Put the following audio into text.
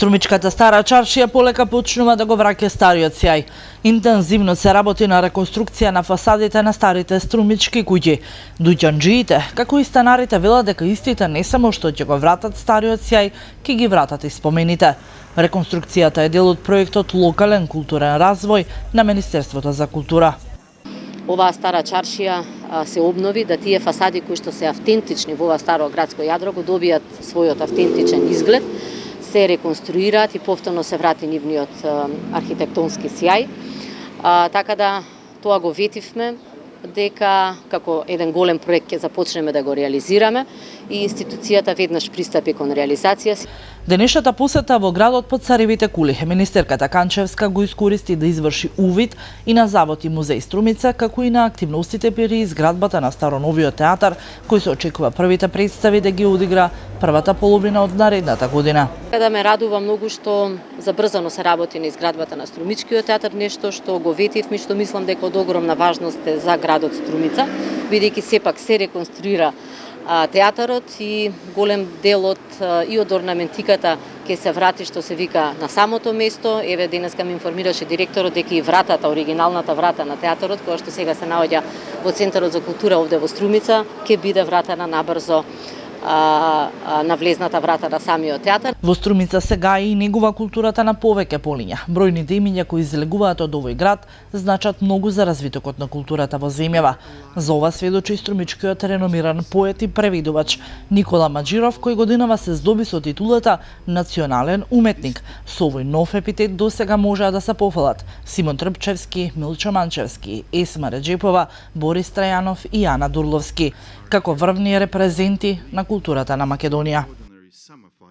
Струмичката стара чаршија полека почнува да го враќа стариот сјај. Интензивно се работи на реконструкција на фасадите на старите струмички куќи. Дуќанџиите, како и станарите, велат дека истите не само што ќе го вратат стариот сјај, ќе ги вратат и спомените. Реконструкцијата е дел од проектот Локален културен развој на Министерството за култура. Оваа стара чаршија се обнови, да тие фасади кои што се автентични во ова старо градско јадро го добијат својот автентичен изглед, се реконструираат и повторно се врати нивниот архитектонски сјај. Така да тоа го ветивме дека како еден голем проект ќе започнеме да го реализираме и институцијата веднаш пристапи кон реализација. Денешната посета во градот под Царевите кули, министерката Канчевска го искористи да изврши увид и на завод и музеј Струмица, како и на активностите при изградбата на Староновиот театар, кој се очекува првите представи да ги одигра првата половина од наредната година. Да ме радува многу што забрзано се работи на изградбата на Струмичкиот театар, нешто што го ветивме, што мислам дека од огромна важност е за градот Струмица, бидејќи сепак се реконструира театарот и голем дел и од орнаментиката ќе се врати, што се вика, на самото место. Еве денеска ме информираше директорот дека и вратата, оригиналната врата на театарот, која што сега се наоѓа во Центарот за култура овде во Струмица, ќе биде вратена набрзо на влезната врата на самиот театар. Во Струмица сега и негува културата на повеќе полиња. Бројните имиња кои излегуваат од овој град значат многу за развитокот на културата во земјава. За ова сведочи струмичкиот реномиран поет и преведувач Никола Маџиров, кој годинава се здоби со титулата национален уметник. Со овој нов епитет досега можеа да се пофалат Симон Трпчевски, Милчо Манчевски, Есма Реџепова, Борис Трајанов и Ана Дурловски, како врвни репрезенти на културата на Македонија.